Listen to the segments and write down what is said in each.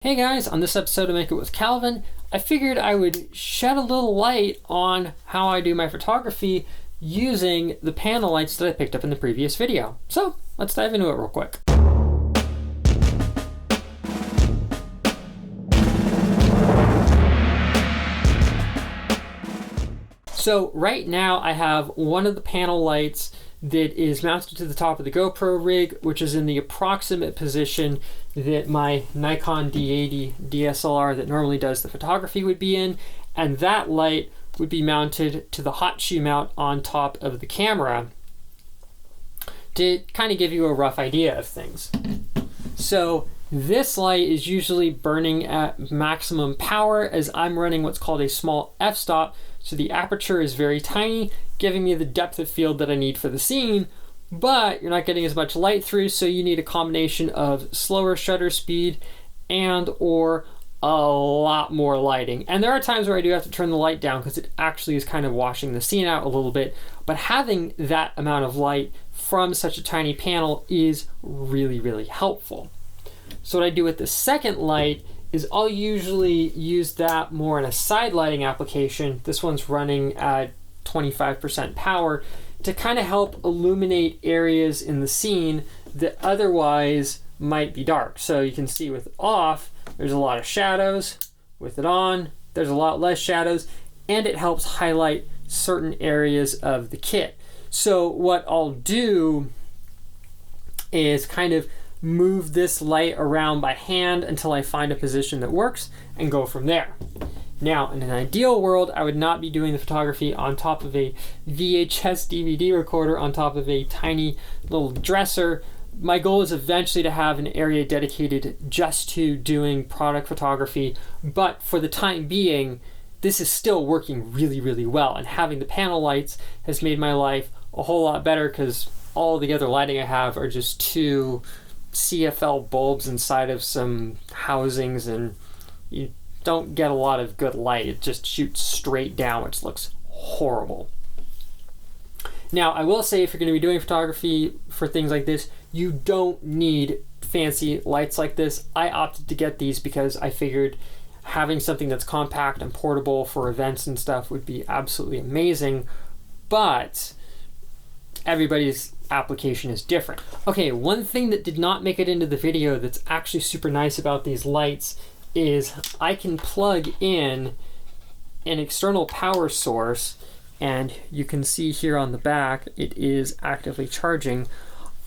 Hey guys, on this episode of Make It with Calvin, I figured I would shed a little light on how I do my photography using the panel lights that I picked up in the previous video. So let's dive into it real quick. So right now I have one of the panel lights that is mounted to the top of the GoPro rig, which is in the approximate position that my Nikon D80 DSLR that normally does the photography would be in, and that light would be mounted to the hot shoe mount on top of the camera to kind of give you a rough idea of things. So this light is usually burning at maximum power as I'm running what's called a small f-stop, so the aperture is very tiny, giving me the depth of field that I need for the scene, but you're not getting as much light through, so you need a combination of slower shutter speed and or a lot more lighting. And there are times where I do have to turn the light down because it actually is kind of washing the scene out a little bit, but having that amount of light from such a tiny panel is really, really helpful. So what I do with the second light is I'll usually use that more in a side lighting application. This one's running at 25% power to kind of help illuminate areas in the scene that otherwise might be dark. So you can see with it off, there's a lot of shadows. With it on, there's a lot less shadows, and it helps highlight certain areas of the kit. So what I'll do is kind of move this light around by hand until I find a position that works and go from there. Now, in an ideal world, I would not be doing the photography on top of a VHS DVD recorder on top of a tiny little dresser. My goal is eventually to have an area dedicated just to doing product photography, but for the time being, this is still working really, really well, and having the panel lights has made my life a whole lot better because all the other lighting I have are just two CFL bulbs inside of some housings, and you don't get a lot of good light. It just shoots straight down, which looks horrible. Now, I will say if you're going to be doing photography for things like this, you don't need fancy lights like this. I opted to get these because I figured having something that's compact and portable for events and stuff would be absolutely amazing, but everybody's application is different. Okay, one thing that did not make it into the video that's actually super nice about these lights is I can plug in an external power source, and you can see here on the back it is actively charging.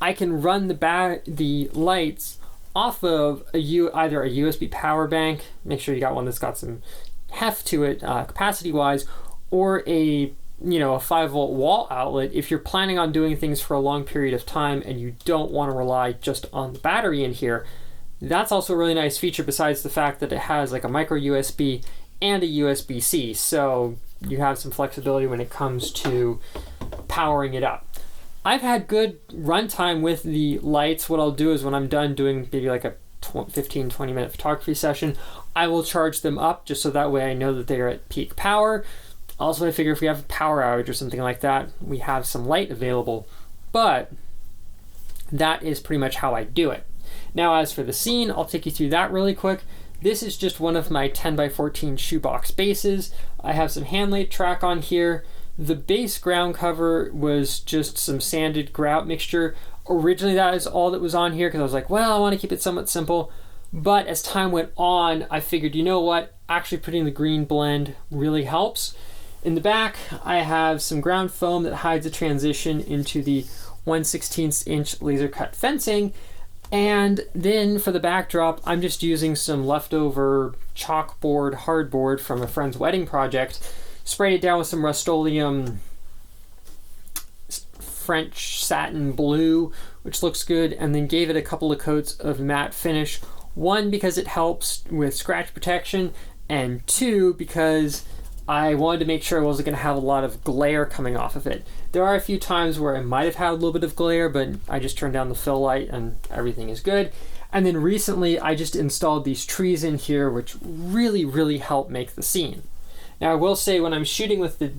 I can run the lights off of either a USB power bank, make sure you got one that's got some heft to it capacity wise, or a 5-volt wall outlet if you're planning on doing things for a long period of time and you don't want to rely just on the battery in here. That's also a really nice feature besides the fact that it has like a micro USB and a USB-C, so you have some flexibility when it comes to powering it up. I've had good runtime with the lights. What I'll do is when I'm done doing maybe like a 15-20 minute photography session, I will charge them up just so that way I know that they are at peak power. Also, I figure if we have a power outage or something like that, we have some light available, but that is pretty much how I do it. Now, as for the scene, I'll take you through that really quick. This is just one of my 10x14 shoebox bases. I have some hand laid track on here. The base ground cover was just some sanded grout mixture. Originally, that is all that was on here because I was like, well, I want to keep it somewhat simple. But as time went on, I figured, you know what? Actually putting the green blend really helps. In the back, I have some ground foam that hides the transition into the 1/16 inch laser cut fencing. And then for the backdrop, I'm just using some leftover chalkboard hardboard from a friend's wedding project, sprayed it down with some Rust-Oleum French satin blue, which looks good, and then gave it a couple of coats of matte finish. One, because it helps with scratch protection, and two, because I wanted to make sure I wasn't going to have a lot of glare coming off of it. There are a few times where I might have had a little bit of glare, but I just turned down the fill light and everything is good. And then recently I just installed these trees in here, which really, really help make the scene. Now I will say when I'm shooting with the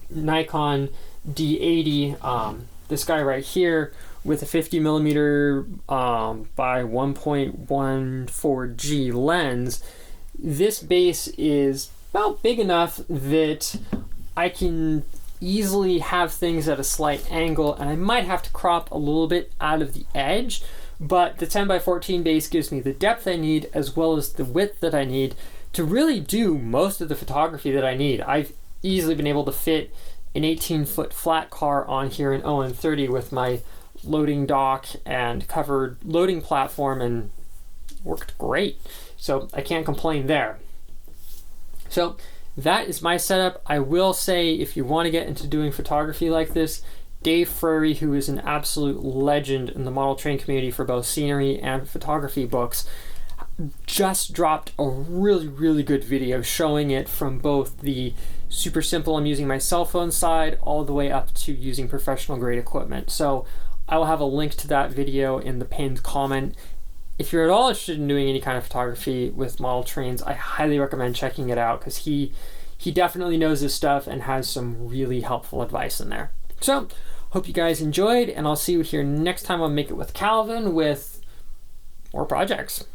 Nikon D80, this guy right here, with a 50 millimeter by 1.14 G lens, this base is about big enough that I can easily have things at a slight angle, and I might have to crop a little bit out of the edge, but the 10 by 14 base gives me the depth I need as well as the width that I need to really do most of the photography that I need. I've easily been able to fit an 18-foot flat car on here in ON30 with my loading dock and covered loading platform, and worked great. So I can't complain there. So that is my setup. I will say, if you want to get into doing photography like this, Dave Frary, who is an absolute legend in the model train community for both scenery and photography books, just dropped a really, really good video showing it from both the super simple, I'm using my cell phone side, all the way up to using professional grade equipment. So I will have a link to that video in the pinned comment. If you're at all interested in doing any kind of photography with model trains, I highly recommend checking it out, because he definitely knows his stuff and has some really helpful advice in there. So hope you guys enjoyed, and I'll see you here next time on Make It with Calvin with more projects.